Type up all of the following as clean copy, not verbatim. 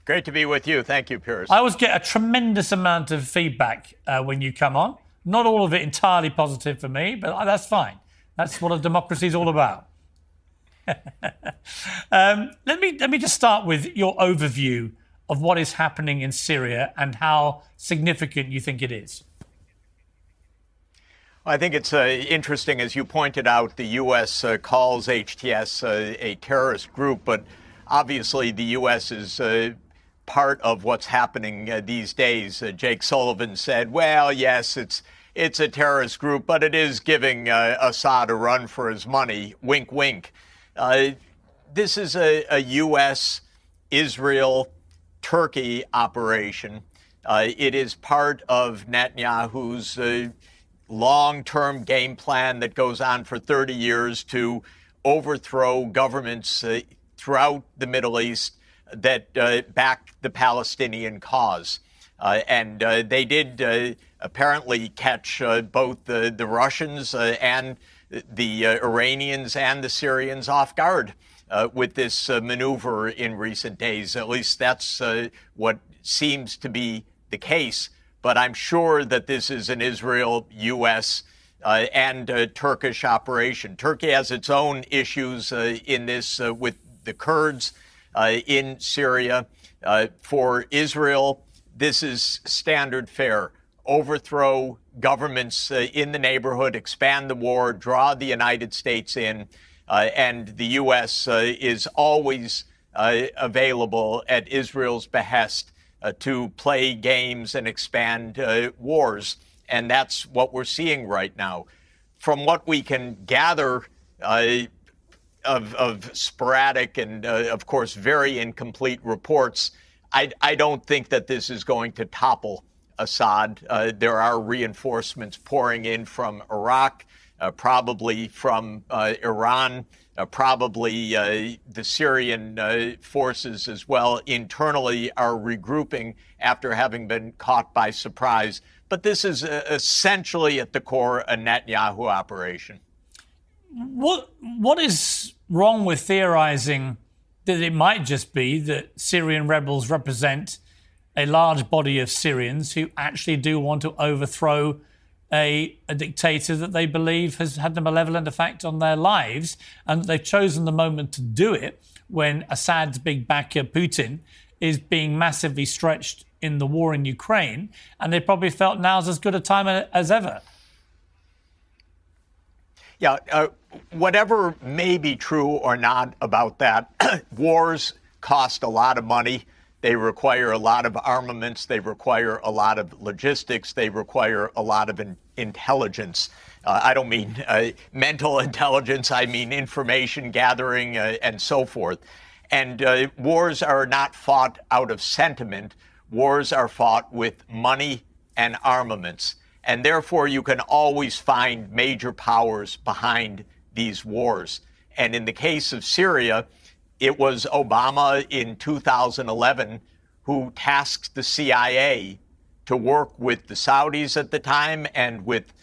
Great to be with you. Thank you, Piers. I always get a tremendous amount of feedback when you come on. Not all of it entirely positive for me, but that's fine. That's what a democracy is all about. Let me just start with your overview of what is happening in Syria and how significant you think it is. I think it's interesting, as you pointed out, the U.S. Calls HTS a terrorist group, but obviously the U.S. is part of what's happening these days. Jake Sullivan said, well, yes, it's a terrorist group, but it is giving Assad a run for his money. Wink, wink. This is a U.S., Israel, Turkey operation. It is part of Netanyahu's long-term game plan that goes on for 30 years to overthrow governments throughout the Middle East that back the Palestinian cause. And they did apparently catch both the Russians and the Iranians and the Syrians off guard with this maneuver in recent days. At least that's what seems to be the case. But I'm sure that this is an Israel, U.S., and Turkish operation. Turkey has its own issues in this with the Kurds in Syria. For Israel, this is standard fare. Overthrow governments in the neighborhood, expand the war, draw the United States in, and the U.S. Is always available at Israel's behest to play games and expand wars. And that's what we're seeing right now. From what we can gather of sporadic and, of course, very incomplete reports, I don't think that this is going to topple Assad. There are reinforcements pouring in from Iraq, probably from Iran, probably the Syrian forces as well internally are regrouping after having been caught by surprise. But this is essentially at the core a Netanyahu operation. What is wrong with theorizing that it might just be that Syrian rebels represent a large body of Syrians who actually do want to overthrow a dictator that they believe has had a malevolent effect on their lives, and they've chosen the moment to do it when Assad's big backer, Putin, is being massively stretched in the war in Ukraine, and they probably felt now's as good a time as ever. Yeah, whatever may be true or not about that, wars cost a lot of money. They require a lot of armaments. They require a lot of logistics. They require a lot of intelligence. I don't mean mental intelligence. I mean information gathering and so forth. And wars are not fought out of sentiment. Wars are fought with money and armaments. And therefore, you can always find major powers behind these wars. And in the case of Syria, it was Obama in 2011 who tasked the CIA to work with the Saudis at the time and with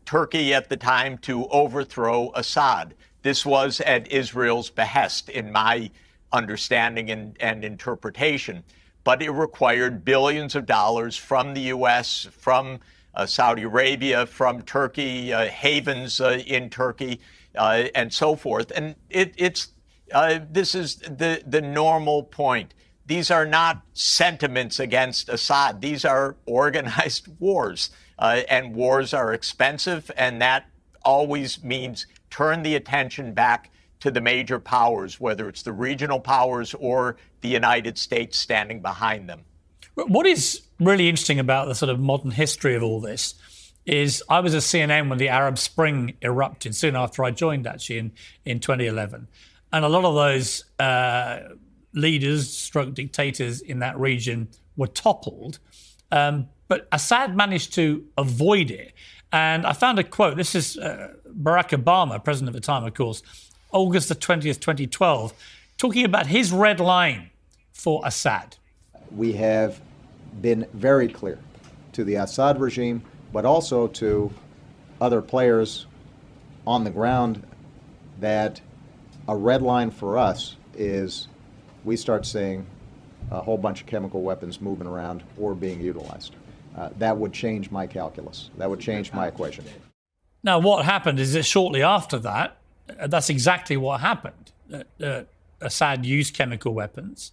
Turkey at the time to overthrow Assad. This was at Israel's behest, in my understanding and interpretation. But it required billions of dollars from the U.S., from Saudi Arabia, from Turkey, havens in Turkey, and so forth. And this is the normal point. These are not sentiments against Assad. These are organized wars, and wars are expensive, and that always means turn the attention back to the major powers, whether it's the regional powers or the United States standing behind them. What is really interesting about the sort of modern history of all this is I was at CNN when the Arab Spring erupted, soon after I joined, actually, in 2011. And a lot of those leaders, stroke dictators in that region were toppled. But Assad managed to avoid it. And I found a quote. This is Barack Obama, president at the time, of course, August the 20th, 2012, talking about his red line for Assad. We have been very clear to the Assad regime, but also to other players on the ground, that a red line for us is we start seeing a whole bunch of chemical weapons moving around or being utilized. That would change my calculus. That would change my equation. Now, what happened is that shortly after that, that's exactly what happened. Assad used chemical weapons,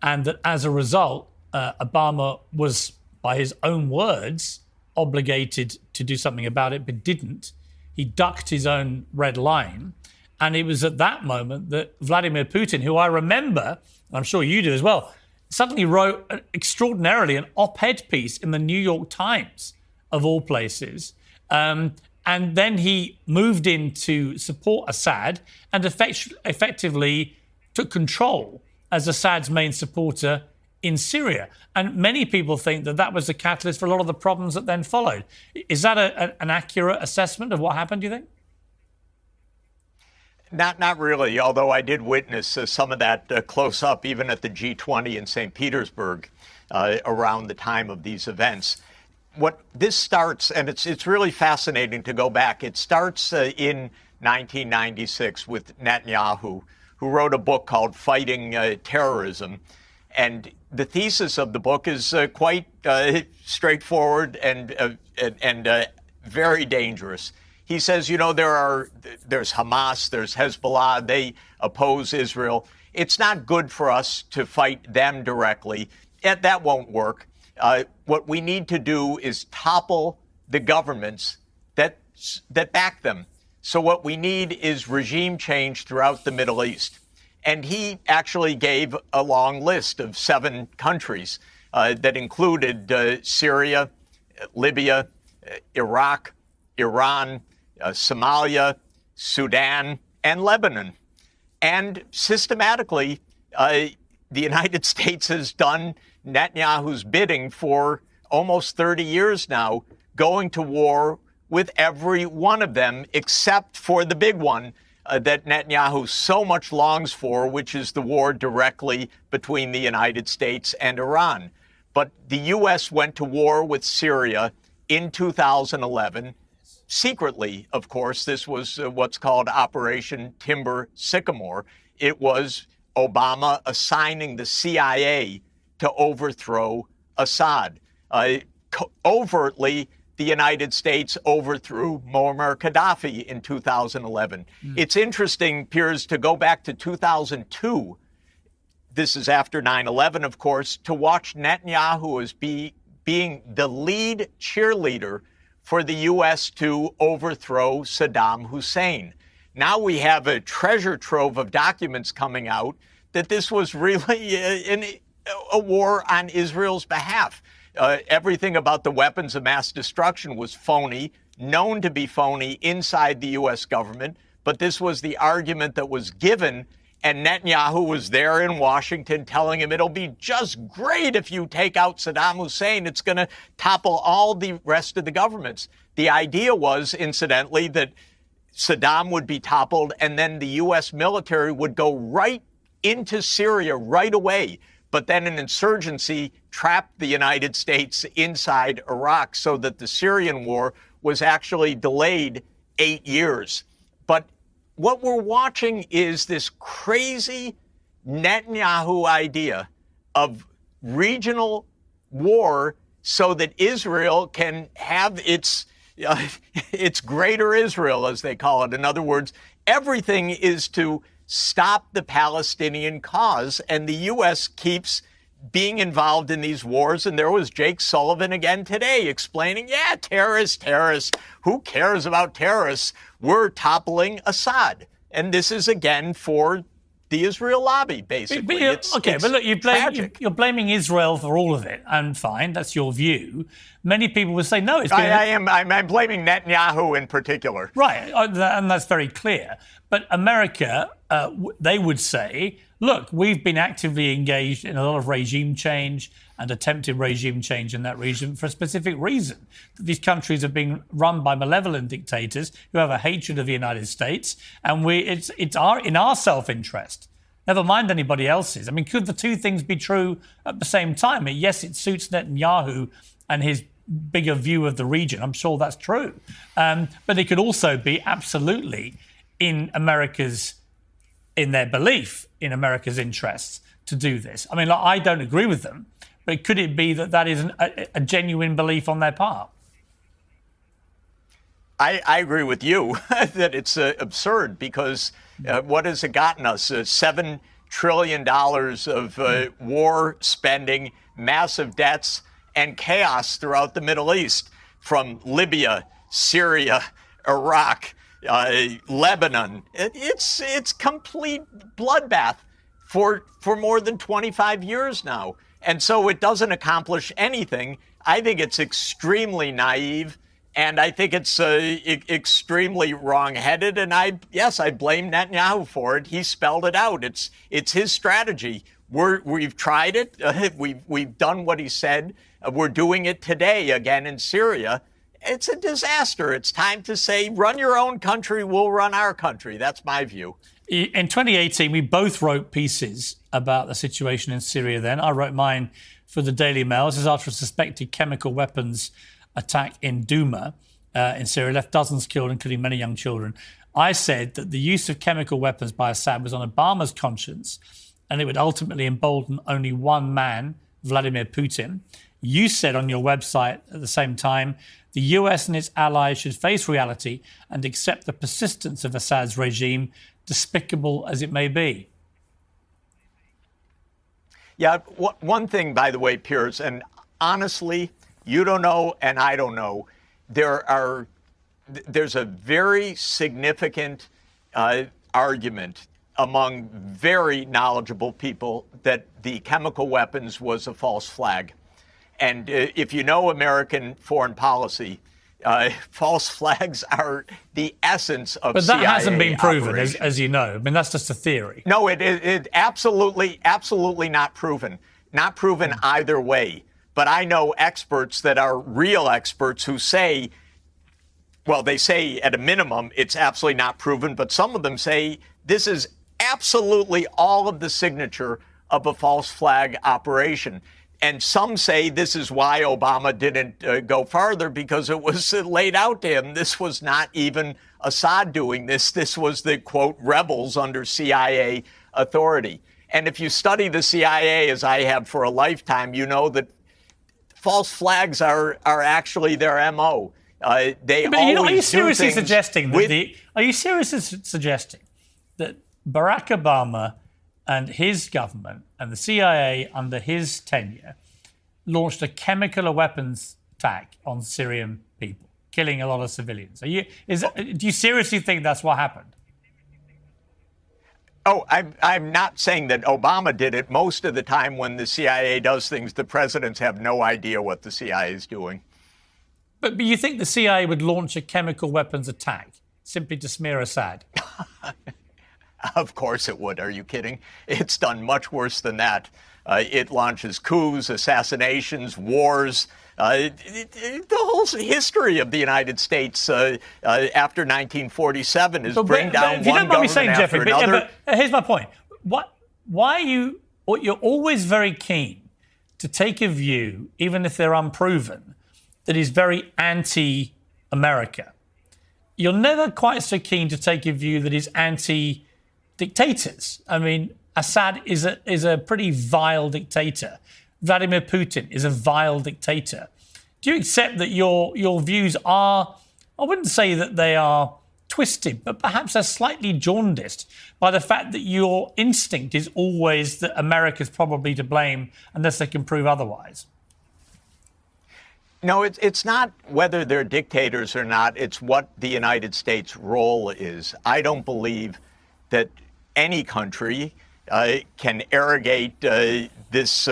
and that as a result, Obama was, by his own words, obligated to do something about it, but didn't. He ducked his own red line. And it was at that moment that Vladimir Putin, who I remember, and I'm sure you do as well, suddenly wrote extraordinarily an op-ed piece in the New York Times, of all places. And then he moved in to support Assad and effectively took control as Assad's main supporter in Syria. And many people think that that was the catalyst for a lot of the problems that then followed. Is that an accurate assessment of what happened, do you think? Not really, although I did witness some of that close up, even at the G20 in St. Petersburg around the time of these events. What this starts, and it's really fascinating to go back, it starts in 1996 with Netanyahu, who wrote a book called Fighting Terrorism. And the thesis of the book is quite straightforward and very dangerous. He says, you know, there's Hamas, there's Hezbollah, they oppose Israel. It's not good for us to fight them directly. That won't work. What we need to do is topple the governments that back them. So what we need is regime change throughout the Middle East. And he actually gave a long list of 7 countries that included Syria, Libya, Iraq, Iran, Somalia, Sudan, and Lebanon. And systematically, the United States has done Netanyahu's bidding for almost 30 years now, going to war with every one of them, except for the big one that Netanyahu so much longs for, which is the war directly between the United States and Iran. But the U.S. went to war with Syria in 2011. Secretly, of course. This was what's called Operation Timber Sycamore. It was Obama assigning the CIA to overthrow Assad. Overtly, the United States overthrew Muammar Gaddafi in 2011. It's interesting, Piers, to go back to 2002. This is after 9/11, of course, to watch Netanyahu as being the lead cheerleader for the U.S. to overthrow Saddam Hussein. Now we have a treasure trove of documents coming out that this was really a war on Israel's behalf. Everything about the weapons of mass destruction was phony, known to be phony inside the U.S. government, but this was the argument that was given, and Netanyahu was there in Washington telling him it'll be just great if you take out Saddam Hussein. It's going to topple all the rest of the governments. The idea was, incidentally, that Saddam would be toppled and then the U.S. military would go right into Syria right away. But then an insurgency trapped the United States inside Iraq so that the Syrian war was actually delayed 8 years. But what we're watching is this crazy Netanyahu idea of regional war so that Israel can have its greater Israel, as they call it. In other words, everything is to stop the Palestinian cause, and the U.S. keeps being involved in these wars. And there was Jake Sullivan again today explaining, terrorists, who cares about terrorists? We're toppling Assad. And this is, again, for the Israel lobby, basically. But look, you're blaming Israel for all of it, and fine, that's your view. Many people would say, no, I'm blaming Netanyahu in particular. Right, and that's very clear. But America, they would say, look, we've been actively engaged in a lot of regime change and attempted regime change in that region for a specific reason. These countries are being run by malevolent dictators who have a hatred of the United States, and it's in our self-interest, never mind anybody else's. I mean, could the two things be true at the same time? Yes, it suits Netanyahu and his bigger view of the region. I'm sure that's true. But it could also be absolutely in their belief in America's interests to do this? I mean, like, I don't agree with them, but could it be that is a genuine belief on their part? I agree with you that it's absurd because what has it gotten us? $7 trillion of war spending, massive debts, and chaos throughout the Middle East, from Libya, Syria, Iraq, Lebanon. It's complete bloodbath for more than 25 years now. And so it doesn't accomplish anything. I think it's extremely naive, and I think it's extremely wrong-headed. And I blame Netanyahu for it. He spelled it out. It's his strategy. We've tried it. We've done what he said. We're doing it today again in Syria. It's a disaster. It's time to say, run your own country, we'll run our country. That's my view. In 2018, we both wrote pieces about the situation in Syria then. I wrote mine for the Daily Mail. This is after a suspected chemical weapons attack in Douma in Syria, left dozens killed, including many young children. I said that the use of chemical weapons by Assad was on Obama's conscience, and it would ultimately embolden only one man, Vladimir Putin. You said on your website at the same time, the US and its allies should face reality and accept the persistence of Assad's regime, despicable as it may be. Yeah, one thing, by the way, Piers, and honestly, you don't know and I don't know, there's a very significant argument among very knowledgeable people that the chemical weapons was a false flag. And if you know American foreign policy, false flags are the essence of CIA. But that hasn't been proven, operation. as you know. I mean, that's just a theory. No, it absolutely not proven. Not proven either way. But I know experts that are real experts who say, well, they say at a minimum it's absolutely not proven, but some of them say this is absolutely all of the signature of a false flag operation. And some say this is why Obama didn't go farther, because it was laid out to him. This was not even Assad doing this. This was the, quote, rebels under CIA authority. And if you study the CIA, as I have for a lifetime, you know that false flags are actually their MO. Are you seriously suggesting that Barack Obama and his government and the CIA under his tenure launched a chemical weapons attack on Syrian people, killing a lot of civilians? Do you seriously think that's what happened? Oh, I'm not saying that Obama did it. Most of the time when the CIA does things, the presidents have no idea what the CIA is doing. But you think the CIA would launch a chemical weapons attack simply to smear Assad? Of course it would. Are you kidding? It's done much worse than that. It launches coups, assassinations, wars. The whole history of the United States after 1947 is bring down one government after another. But here's my point. You're always very keen to take a view, even if they're unproven, that is very anti-America. You're never quite so keen to take a view that is anti-dictators. I mean, Assad is a pretty vile dictator. Vladimir Putin is a vile dictator. Do you accept that your views are, I wouldn't say that they are twisted, but perhaps they're slightly jaundiced by the fact that your instinct is always that America's probably to blame unless they can prove otherwise? No, it's not whether they're dictators or not. It's what the United States' role is. I don't believe that any country can arrogate this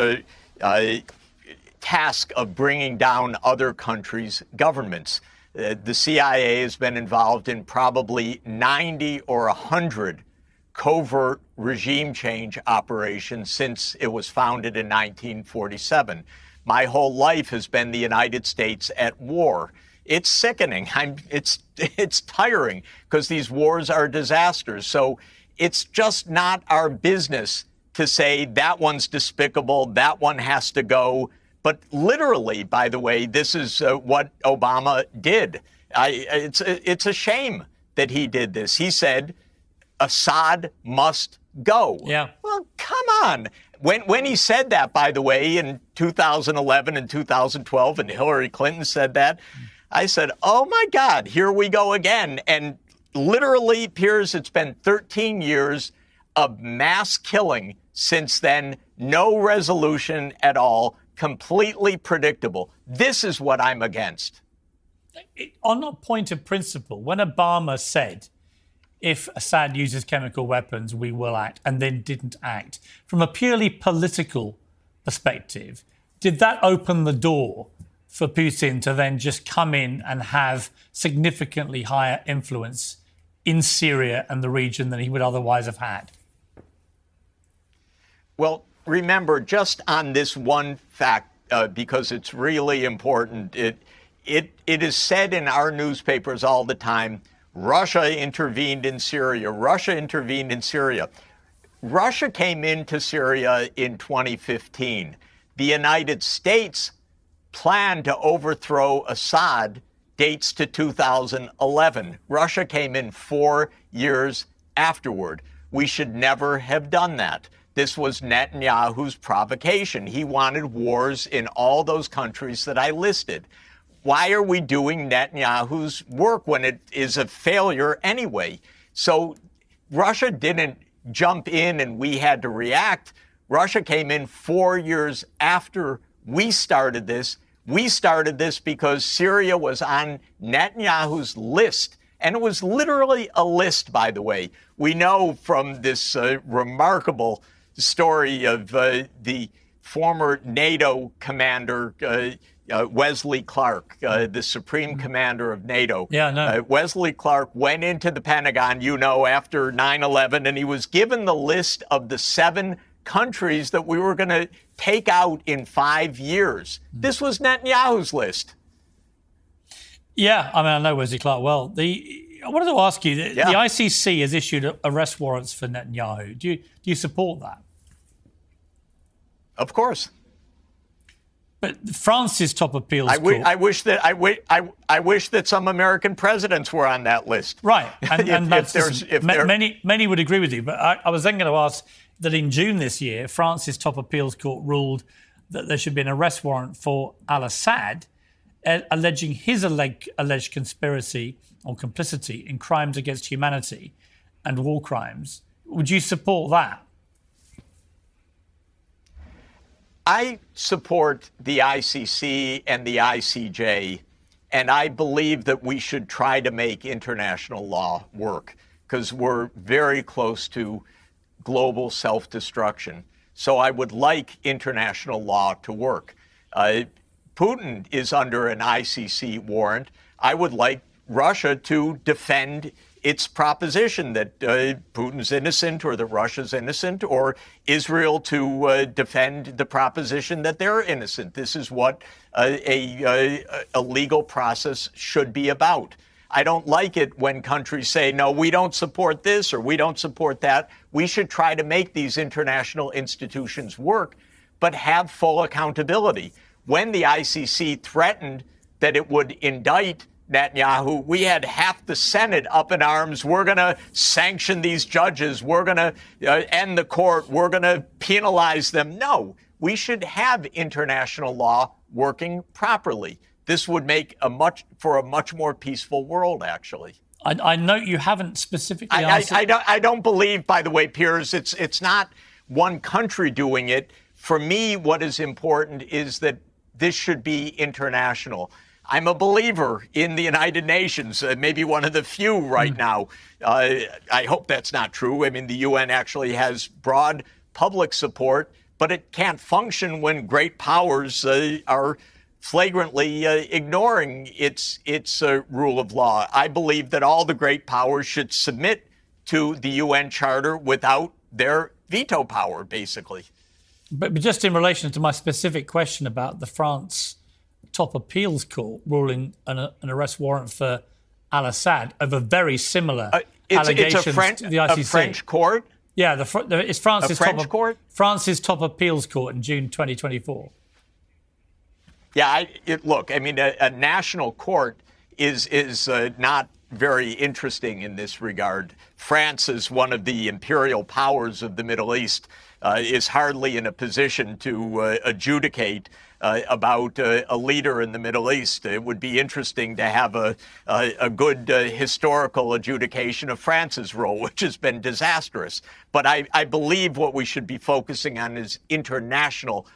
task of bringing down other countries' governments. The CIA has been involved in probably 90 or 100 covert regime change operations since it was founded in 1947. My whole life has been the United States at war. It's sickening. It's tiring because these wars are disasters. So it's just not our business to say that one's despicable, that one has to go. But literally, by the way, this is what Obama did. It's a shame that he did this. He said, Assad must go. Yeah. Well, come on. When he said that, by the way, in 2011 and 2012, and Hillary Clinton said that, I said, oh, my God, here we go again. And literally, Piers, it's been 13 years of mass killing since then. No resolution at all. Completely predictable. This is what I'm against. On a point of principle, when Obama said, if Assad uses chemical weapons, we will act, and then didn't act, from a purely political perspective, did that open the door for Putin to then just come in and have significantly higher influence in Syria and the region than he would otherwise have had? Well, remember, just on this one fact, because it's really important, it is said in our newspapers all the time, Russia intervened in Syria. Russia intervened in Syria. Russia came into Syria in 2015. The United States plan to overthrow Assad dates to 2011. Russia came in 4 years afterward. We should never have done that. This was Netanyahu's provocation. He wanted wars in all those countries that I listed. Why are we doing Netanyahu's work when it is a failure anyway? So Russia didn't jump in and we had to react. Russia came in 4 years after we started this. We started this because Syria was on Netanyahu's list. And it was literally a list, by the way. We know from this remarkable story of the former NATO commander, Wesley Clark, the supreme commander of NATO. Yeah, no. Wesley Clark went into the Pentagon, after 9/11, and he was given the list of the 7 countries that we were going to take out in 5 years. This was Netanyahu's list. Yeah, I mean, I know Wesley Clark well. I wanted to ask you, the ICC has issued arrest warrants for Netanyahu. Do you support that? Of course. But France's top appeals court... I wish that some American presidents were on that list. Right, many would agree with you. But I was then going to ask that in June this year, France's top appeals court ruled that there should be an arrest warrant for al-Assad, alleging his alleged conspiracy or complicity in crimes against humanity and war crimes. Would you support that? I support the ICC and the ICJ, and I believe that we should try to make international law work because we're very close to global self-destruction. So I would like international law to work. Putin is under an ICC warrant. I would like Russia to defend its proposition that Putin's innocent or that Russia's innocent, or Israel to defend the proposition that they're innocent. This is what a legal process should be about. I don't like it when countries say, no, we don't support this or we don't support that. We should try to make these international institutions work, but have full accountability. When the ICC threatened that it would indict Netanyahu, we had half the Senate up in arms. We're going to sanction these judges. We're going to end the court. We're going to penalize them. No, we should have international law working properly. This would make for a much more peaceful world, actually. I note you haven't specifically answered. I don't believe, by the way, Piers, it's not one country doing it. For me, what is important is that this should be international. I'm a believer in the United Nations, maybe one of the few right now. I hope that's not true. I mean, the UN actually has broad public support, but it can't function when great powers are flagrantly ignoring its rule of law. I believe that all the great powers should submit to the UN Charter without their veto power, basically. But just in relation to my specific question about the France top appeals court ruling an arrest warrant for al-Assad over very similar allegations to the ICC. A French court? Yeah, it's France's court? France's top appeals court in June 2024. Yeah, look, I mean, a national court is not very interesting in this regard. France, as one of the imperial powers of the Middle East, is hardly in a position to adjudicate about a leader in the Middle East. It would be interesting to have a good historical adjudication of France's role, which has been disastrous. But I believe what we should be focusing on is international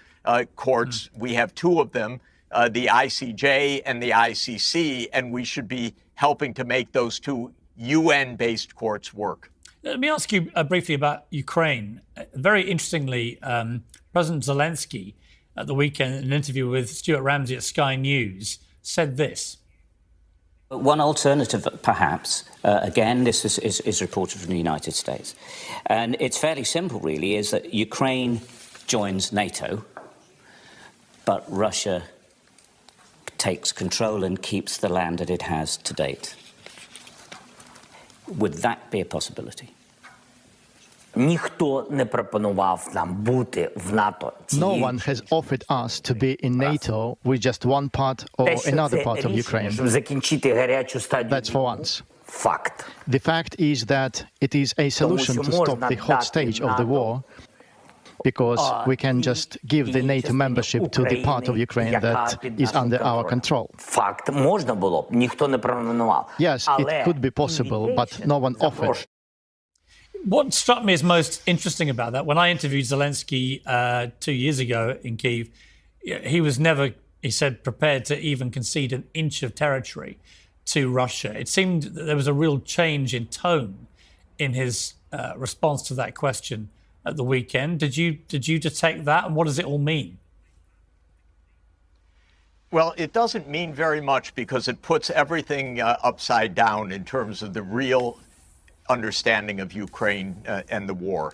courts. We have two of them, the ICJ and the ICC, and we should be helping to make those two UN-based courts work. Let me ask you briefly about Ukraine. Very interestingly, President Zelensky at the weekend, in an interview with Stuart Ramsey at Sky News, said this. One alternative, perhaps, again, this is reported from the United States, and it's fairly simple, really, is that Ukraine joins NATO, but Russia takes control and keeps the land that it has to date. Would that be a possibility? Ніхто не пропонував нам бути в НАТО. No one has offered us to be in NATO with just one part or another part of Ukraine. Закінчити гарячу стадію. That's for once. Факт. The fact is that it is a solution to stop the hot stage of the war, because we can just give the NATO membership to the part of Ukraine that is under our control. Факт. Можна було б, ніхто не пропонував. Yes, it could be possible, but no one offered. What struck me as most interesting about that, when I interviewed Zelensky 2 years ago in Kyiv, he was never, he said, prepared to even concede an inch of territory to Russia. It seemed that there was a real change in tone in his response to that question at the weekend. Did you detect that, and what does it all mean? Well, it doesn't mean very much because it puts everything upside down in terms of the real understanding of Ukraine and the war.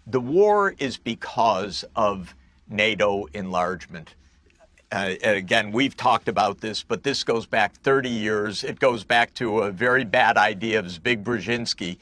The war is because of NATO enlargement. Again, we've talked about this, but this goes back 30 years. It goes back to a very bad idea of Zbig Brzezinski,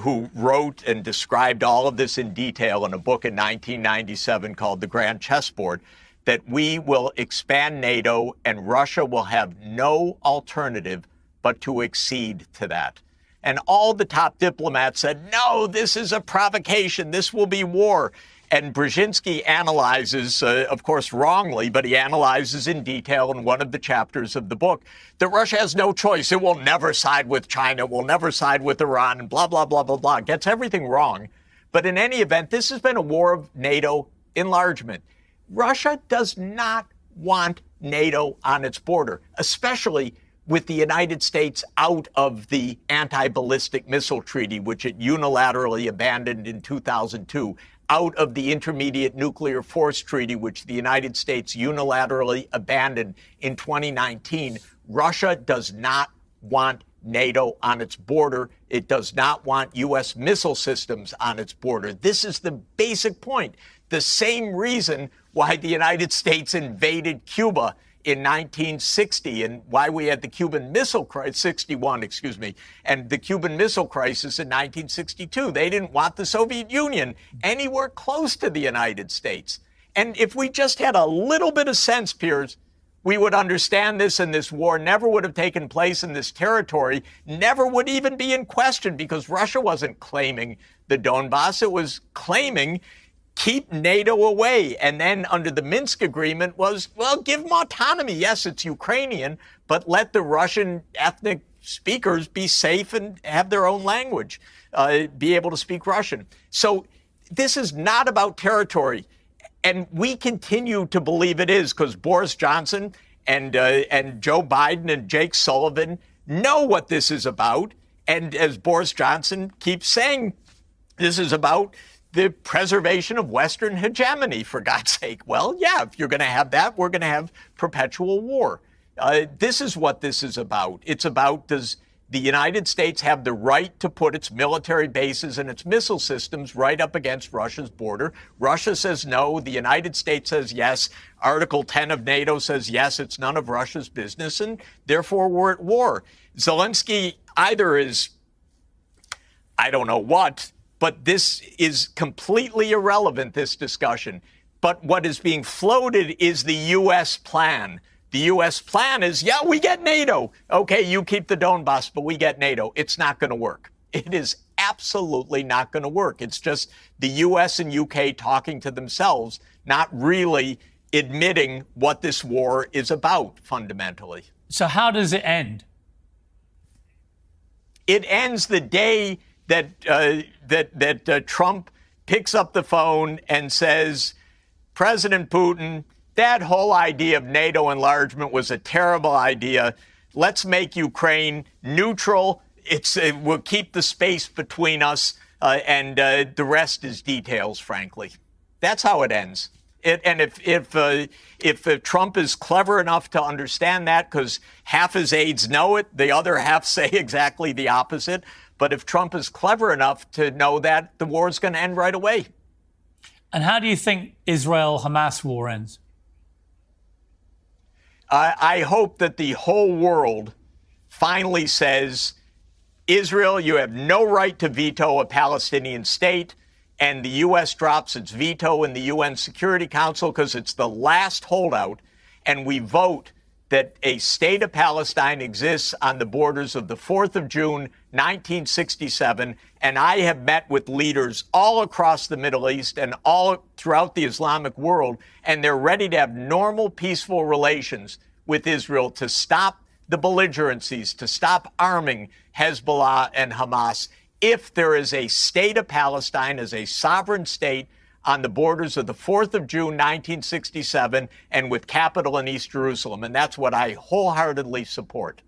who wrote and described all of this in detail in a book in 1997 called The Grand Chessboard, that we will expand NATO and Russia will have no alternative but to accede to that. And all the top diplomats said, no, this is a provocation. This will be war. And Brzezinski analyzes, of course, wrongly, but he analyzes in detail in one of the chapters of the book that Russia has no choice. It will never side with China, will never side with Iran, and blah, blah, blah, blah, blah. Gets everything wrong. But in any event, this has been a war of NATO enlargement. Russia does not want NATO on its border, especially with the United States out of the anti-ballistic missile treaty, which it unilaterally abandoned in 2002, out of the Intermediate Nuclear Force Treaty, which the United States unilaterally abandoned in 2019. Russia does not want NATO on its border. It does not want U.S. missile systems on its border. This is the basic point. The same reason why the United States invaded Cuba in 1960 and why we had the Cuban Missile Crisis, 61, excuse me, and the Cuban Missile Crisis in 1962. They didn't want the Soviet Union anywhere close to the United States. And if we just had a little bit of sense, Piers, we would understand this, and this war never would have taken place, and this territory never would even be in question, because Russia wasn't claiming the Donbass. It was claiming keep NATO away. And then under the Minsk agreement was, well, give them autonomy. Yes, it's Ukrainian, but let the Russian ethnic speakers be safe and have their own language, be able to speak Russian. So this is not about territory. And we continue to believe it is, because Boris Johnson and Joe Biden and Jake Sullivan know what this is about. And as Boris Johnson keeps saying, this is about the preservation of Western hegemony, for God's sake. Well, yeah, if you're going to have that, we're going to have perpetual war. This is what this is about. It's about, does the United States have the right to put its military bases and its missile systems right up against Russia's border? Russia says no. The United States says yes. Article 10 of NATO says yes, it's none of Russia's business, and therefore we're at war. Zelensky either is, I don't know what, but this is completely irrelevant, this discussion. But what is being floated is the U.S. plan the U.S. plan is, yeah, we get NATO. Okay, you keep the Donbass, but we get NATO. It's not going to work. It is absolutely not going to work. It's just the U.S. and U.K. talking to themselves, not really admitting what this war is about fundamentally. So how does it end? It ends the day that Trump picks up the phone and says, President Putin, that whole idea of NATO enlargement was a terrible idea. Let's make Ukraine neutral. We'll keep the space between us, and the rest is details, frankly. That's how it ends. And if Trump is clever enough to understand that, because half his aides know it, the other half say exactly the opposite. But if Trump is clever enough to know that, the war is going to end right away. And how do you think Israel-Hamas war ends? I hope that the whole world finally says, Israel, you have no right to veto a Palestinian state. And the U.S. drops its veto in the UN Security Council because it's the last holdout. And we vote that a state of Palestine exists on the borders of the 4th of June, 1967. And I have met with leaders all across the Middle East and all throughout the Islamic world. And they're ready to have normal, peaceful relations with Israel to stop the belligerencies, to stop arming Hezbollah and Hamas, if there is a state of Palestine as a sovereign state on the borders of the 4th of June, 1967, and with capital in East Jerusalem. And that's what I wholeheartedly support.